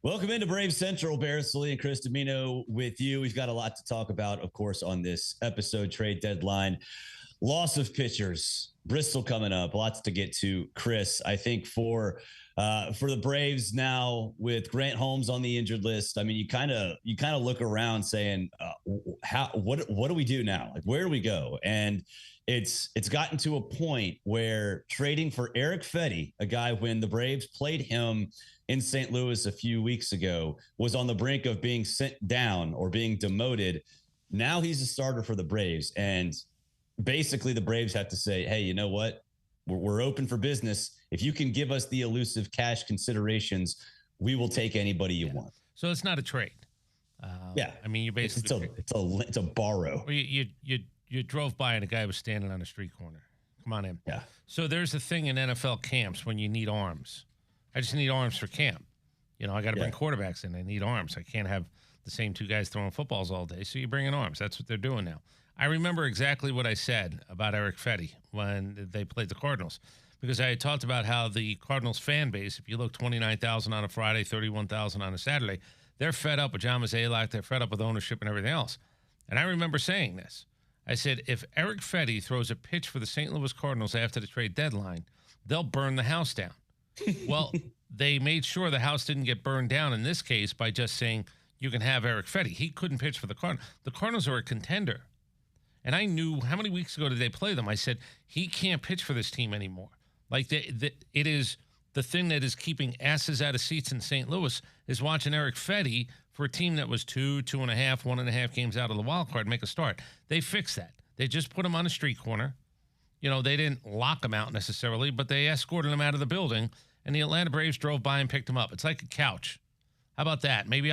Welcome into Brave Central. Barris Lee and Chris Domino with you. We've got a lot to talk about, of course, on this episode. Trade deadline, loss of pitchers, Bristol coming up. Lots to get to, Chris. I think for the Braves now with Grant Holmes on the injured list. I mean, you kind of look around saying, what do we do now? Like, where do we go? And it's gotten to a point where trading for Erick Fedde, a guy when the Braves played him in St. Louis a few weeks ago, was on the brink of being sent down or being demoted. Now he's a starter for the Braves. And basically the Braves have to say, hey, you know what? We're open for business. If you can give us the elusive cash considerations, we will take anybody you want. So it's not a trade. I mean, you basically it's a borrow. You drove by and a guy was standing on a street corner. Come on in. Yeah. So there's a thing in NFL camps when you need arms. I just need arms for camp. You know, I got to bring quarterbacks in. I need arms. I can't have the same two guys throwing footballs all day. So you bring in arms. That's what they're doing now. I remember exactly what I said about Erick Fedde when they played the Cardinals, because I had talked about how the Cardinals fan base, if you look 29,000 on a Friday, 31,000 on a Saturday, they're fed up with John Mozeliak. They're fed up with ownership and everything else. And I remember saying this. I said, if Erick Fedde throws a pitch for the St. Louis Cardinals after the trade deadline, they'll burn the house down. Well, they made sure the house didn't get burned down in this case by just saying you can have Erick Fedde. He couldn't pitch for the Cardinals. The Cardinals are a contender. And I knew, how many weeks ago did they play them? I said, he can't pitch for this team anymore. Like, it is the thing that is keeping asses out of seats in St. Louis is watching Erick Fedde for a team that was 2.5, 1.5 games out of the wild card make a start. They fixed that. They just put him on a street corner. You know, they didn't lock him out necessarily, but they escorted him out of the building, and the Atlanta Braves drove by and picked him up. It's like a couch. How about that? Maybe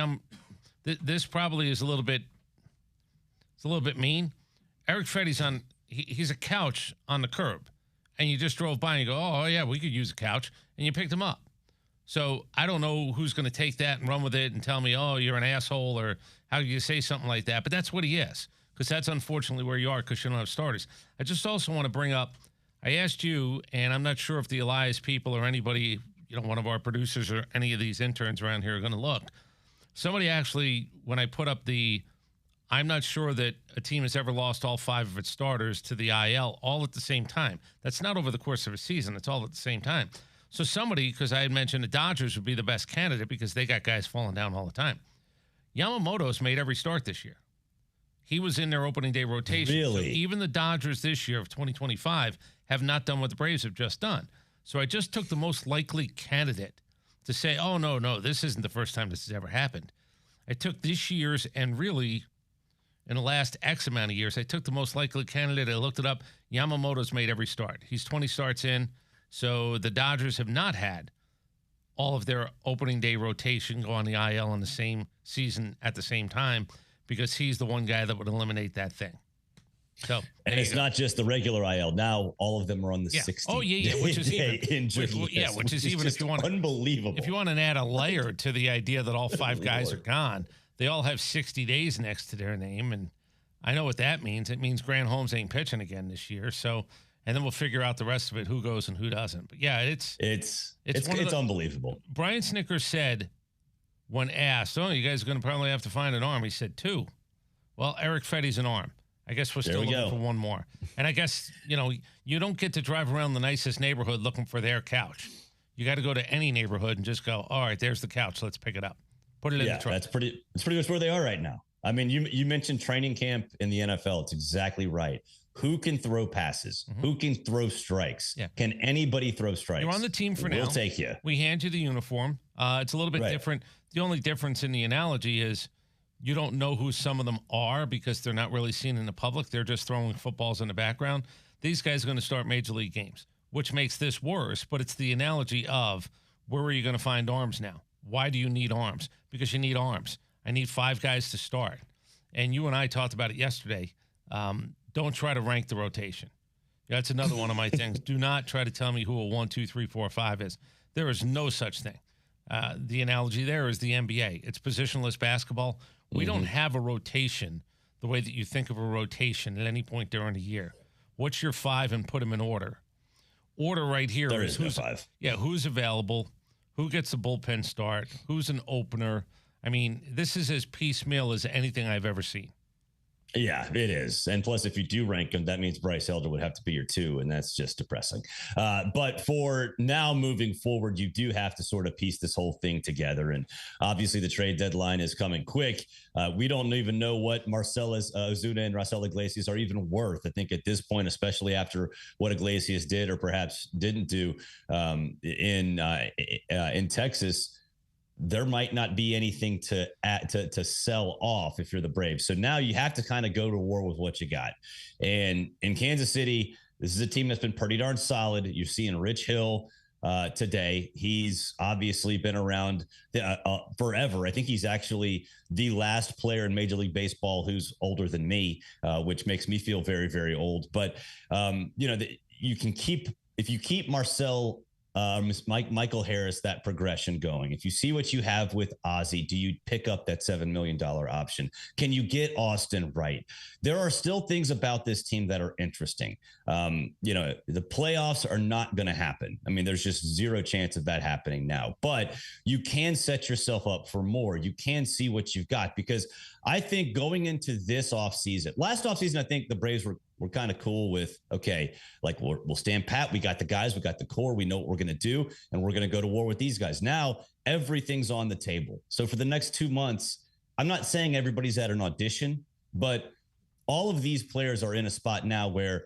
this probably is a little bit mean. Erick Fedde's he's a couch on the curb, and you just drove by and you go, oh, yeah, we could use a couch, and you picked him up. So I don't know who's going to take that and run with it and tell me, oh, you're an asshole, or how you say something like that, but that's what he is, because that's unfortunately where you are because you don't have starters. I just also want to bring up, I asked you, and I'm not sure if the Elias people or anybody, you know, one of our producers or any of these interns around here are going to look. Somebody actually, when I put up I'm not sure that a team has ever lost all 5 of its starters to the IL all at the same time. That's not over the course of a season. It's all at the same time. So somebody, because I had mentioned the Dodgers would be the best candidate because they got guys falling down all the time. Yamamoto's made every start this year. He was in their opening day rotation. Really? So even the Dodgers this year of 2025 have not done what the Braves have just done. So I just took the most likely candidate to say, oh, no, this isn't the first time this has ever happened. I took this year's, and really in the last X amount of years, I took the most likely candidate. I looked it up. Yamamoto's made every start. He's 20 starts in. So the Dodgers have not had all of their opening day rotation go on the IL in the same season at the same time, because he's the one guy that would eliminate that thing. So, and it's not just the regular IL. Now all of them are on the 60. Oh, yeah, which is even, which is even if you want unbelievable. If you want to add a layer to the idea that all 5 guys are gone, they all have 60 days next to their name, and I know what that means. It means Grant Holmes ain't pitching again this year. So, and then we'll figure out the rest of it, who goes and who doesn't. But yeah, it's unbelievable. Brian Snicker said when asked, "Oh, you guys are going to probably have to find an arm." He said 2. Well, Erick Fedde's an arm. I guess we're still looking for one more. And I guess, you know, you don't get to drive around the nicest neighborhood looking for their couch. You got to go to any neighborhood and just go, all right, there's the couch. Let's pick it up. Put it in the truck. That's pretty much where they are right now. I mean, you mentioned training camp in the NFL. It's exactly right. Who can throw passes? Mm-hmm. Who can throw strikes? Yeah. Can anybody throw strikes? You're on the team for now. We'll take you. We hand you the uniform. It's a little bit different. The only difference in the analogy is you don't know who some of them are because they're not really seen in the public. They're just throwing footballs in the background. These guys are going to start major league games, which makes this worse. But it's the analogy of, where are you going to find arms now? Why do you need arms? Because you need arms. I need 5 guys to start. And you and I talked about it yesterday. Don't try to rank the rotation. That's another one of my things. Do not try to tell me who a 1, 2, 3, 4, 5 is. There is no such thing. The analogy there is the NBA. It's positionless basketball. We don't have a rotation the way that you think of a rotation at any point during the year. What's your 5 and put them in order? Order right here is who's no 5. Yeah, who's available, Who gets the bullpen start? Who's an opener? I mean, this is as piecemeal as anything I've ever seen. Yeah, it is. And plus, if you do rank him, that means Bryce Elder would have to be your 2, and that's just depressing. But for now, moving forward, you do have to sort of piece this whole thing together. And obviously, the trade deadline is coming quick. We don't even know what Marcell, Ozuna, and Raisel Iglesias are even worth. I think at this point, especially after what Iglesias did or perhaps didn't do in Texas, there might not be anything to sell off if you're the Braves. So now you have to kind of go to war with what you got. And in Kansas City, this is a team that's been pretty darn solid. You're seeing Rich Hill today. He's obviously been around forever. I think he's actually the last player in Major League Baseball who's older than me, which makes me feel very, very old. But, you can if you keep Marcell, Michael Harris, that progression going. If you see what you have with Ozzie, do you pick up that $7 million option? Can you get Austin right? There are still things about this team that are interesting. The playoffs are not going to happen. I mean, there's just zero chance of that happening now, but you can set yourself up for more. You can see what you've got, because I think going into this last offseason, I think the Braves were kind of cool with, okay, like we'll stand pat. We got the guys, we got the core, we know what we're going to do, and we're going to go to war with these guys. Now everything's on the table. So for the next 2 months, I'm not saying everybody's at an audition, but all of these players are in a spot now where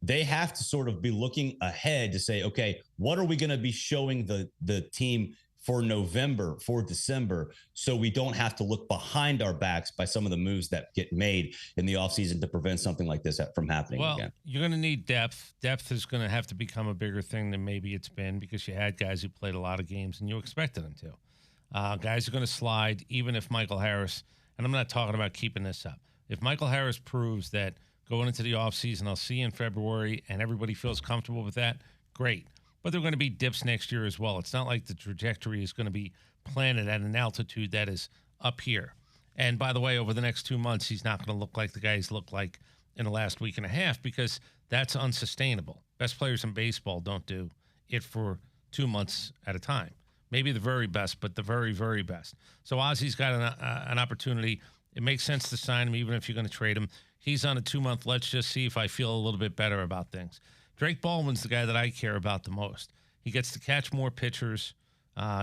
they have to sort of be looking ahead to say, okay, what are we going to be showing the team for November, for December, so we don't have to look behind our backs by some of the moves that get made in the offseason to prevent something like this from happening again. You're going to need depth. Depth is going to have to become a bigger thing than maybe it's been, because you had guys who played a lot of games and you expected them to. Guys are going to slide, even if Michael Harris, and I'm not talking about keeping this up. If Michael Harris proves that going into the offseason, I'll see you in February, and everybody feels comfortable with that, great. But there are going to be dips next year as well. It's not like the trajectory is going to be planted at an altitude that is up here. And by the way, over the next 2 months, he's not going to look like the guys look like in the last week and a half, because that's unsustainable. Best players in baseball don't do it for 2 months at a time. Maybe the very best, but the very, very best. So Ozzie's got an opportunity. It makes sense to sign him, even if you're going to trade him. He's on a 2-month. Let's just see if I feel a little bit better about things. Drake Baldwin's the guy that I care about the most. He gets to catch more pitchers,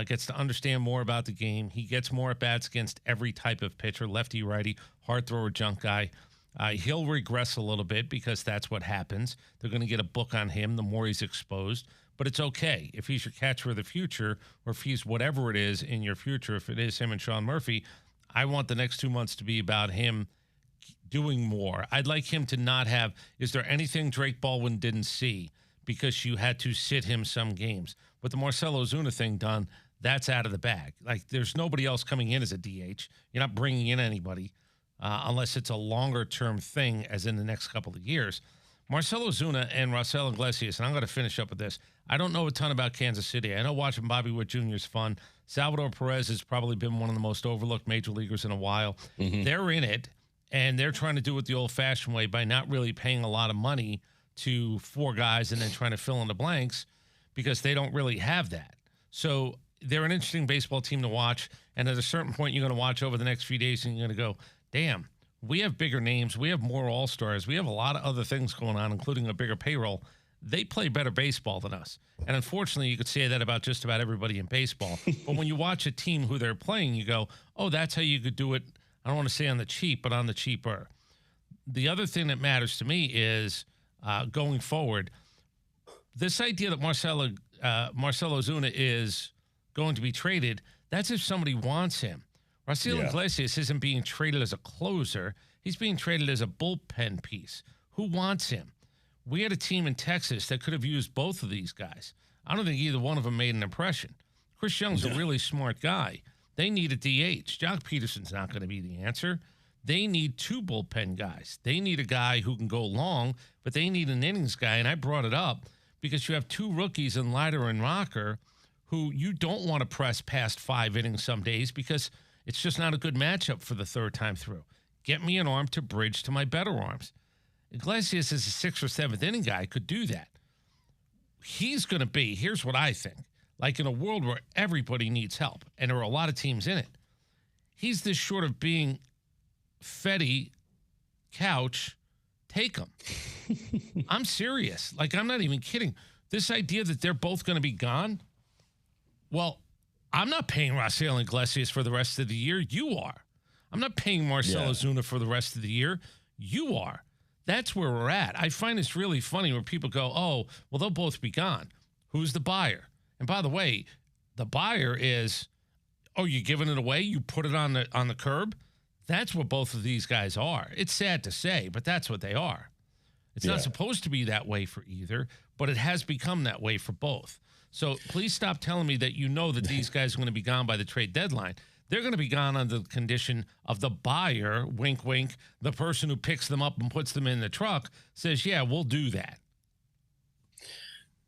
gets to understand more about the game. He gets more at-bats against every type of pitcher, lefty, righty, hard thrower, junk guy. He'll regress a little bit, because that's what happens. They're going to get a book on him the more he's exposed. But it's okay. If he's your catcher of the future, or if he's whatever it is in your future, if it is him and Sean Murphy, I want the next 2 months to be about him doing more. I'd like him to not have, is there anything Drake Baldwin didn't see because you had to sit him some games? With the Marcell Ozuna thing done, that's out of the bag. Like, there's nobody else coming in as a DH. You're not bringing in anybody unless it's a longer-term thing, as in the next couple of years. Marcell Ozuna and Raisel Iglesias, and I'm going to finish up with this. I don't know a ton about Kansas City. I know watching Bobby Witt Jr. is fun. Salvador Perez has probably been one of the most overlooked major leaguers in a while. Mm-hmm. They're in it. And they're trying to do it the old-fashioned way by not really paying a lot of money to 4 guys and then trying to fill in the blanks, because they don't really have that. So they're an interesting baseball team to watch. And at a certain point, you're going to watch over the next few days and you're going to go, damn, we have bigger names. We have more all-stars. We have a lot of other things going on, including a bigger payroll. They play better baseball than us. And unfortunately, you could say that about just about everybody in baseball. But when you watch a team who they're playing, you go, oh, that's how you could do it. I don't want to say on the cheap, but on the cheaper. The other thing that matters to me is going forward, this idea that Marcell Ozuna is going to be traded, that's if somebody wants him. Raisel Iglesias isn't being traded as a closer. He's being traded as a bullpen piece. Who wants him? We had a team in Texas that could have used both of these guys. I don't think either one of them made an impression. Chris Young's a really smart guy. They need a DH. Jock Peterson's not going to be the answer. They need 2 bullpen guys. They need a guy who can go long, but they need an innings guy. And I brought it up because you have 2 rookies in Leiter and Rocker who you don't want to press past 5 innings some days, because it's just not a good matchup for the third time through. Get me an arm to bridge to my better arms. Iglesias is a 6th or 7th inning guy, could do that. He's going to be, here's what I think. like in a world where everybody needs help, and there are a lot of teams in it, he's this short of being Fetty, couch, take him. I'm serious. Like, I'm not even kidding. This idea that they're both going to be gone, well, I'm not paying Raisel and Iglesias for the rest of the year. You are. I'm not paying Marcell Ozuna for the rest of the year. You are. That's where we're at. I find this really funny when people go, oh, well, they'll both be gone. Who's the buyer? And by the way, the buyer is, oh, you're giving it away? You put it on the curb? That's what both of these guys are. It's sad to say, but that's what they are. It's not supposed to be that way for either, but it has become that way for both. So please stop telling me that you know that these guys are going to be gone by the trade deadline. They're going to be gone on the condition of the buyer, wink, wink, the person who picks them up and puts them in the truck says, yeah, we'll do that.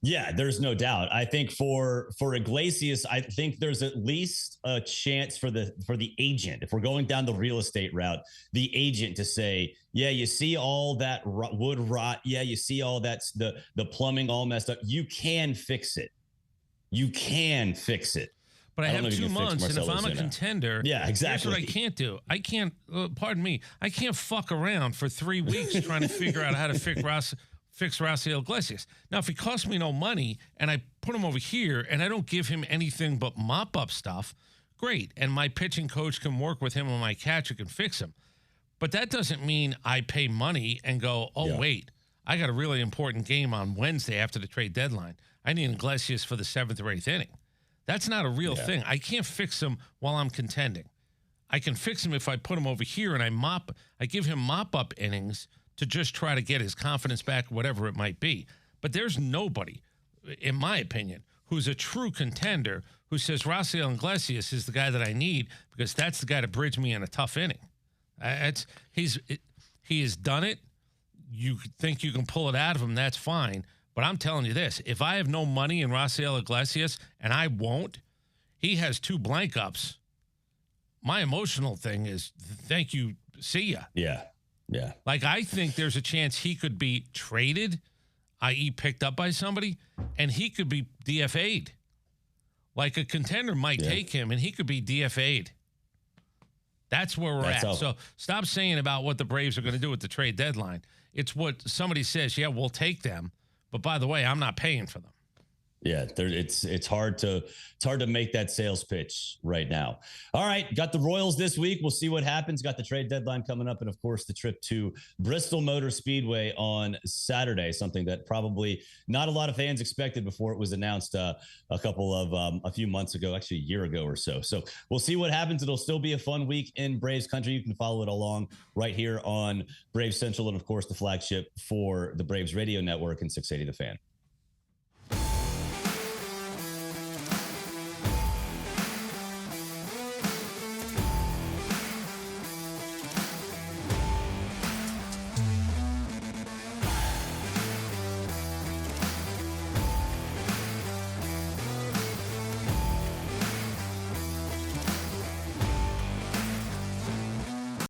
Yeah, there's no doubt. I think for Iglesias, I think there's at least a chance for the agent, if we're going down the real estate route, the agent to say, yeah, you see all that wood rot. Yeah, you see all that's the plumbing all messed up. You can fix it. You can fix it. But I have 2 months, and if I'm a contender, here's what I can't do. I can't, pardon me, I can't fuck around for 3 weeks trying to figure out how to fix Raisel Iglesias. Now, if he costs me no money and I put him over here and I don't give him anything but mop-up stuff, great. And my pitching coach can work with him and my catcher can fix him. But that doesn't mean I pay money and go, wait, I got a really important game on Wednesday after the trade deadline. I need Iglesias for the 7th or 8th inning. That's not a real thing. I can't fix him while I'm contending. I can fix him if I put him over here and I give him mop-up innings to just try to get his confidence back, whatever it might be. But there's nobody, in my opinion, who's a true contender who says Raisel Iglesias is the guy that I need because that's the guy to bridge me in a tough inning. He has done it. You think you can pull it out of him, that's fine. But I'm telling you this, if I have no money in Raisel Iglesias, and I won't, he has 2 blank ups. My emotional thing is, thank you, see ya. Yeah. Like, I think there's a chance he could be traded, i.e. picked up by somebody, and he could be DFA'd. Like, a contender might take him, and he could be DFA'd. That's where we're at. So stop saying about what the Braves are going to do at the trade deadline. It's what somebody says, yeah, we'll take them. But by the way, I'm not paying for them. Yeah, it's hard to make that sales pitch right now. All right, got the Royals this week. We'll see what happens. Got the trade deadline coming up, and of course the trip to Bristol Motor Speedway on Saturday. Something that probably not a lot of fans expected before it was announced a few months ago, actually a year ago or so. So we'll see what happens. It'll still be a fun week in Braves country. You can follow it along right here on Braves Central, and of course the flagship for the Braves radio network and 680 The Fan.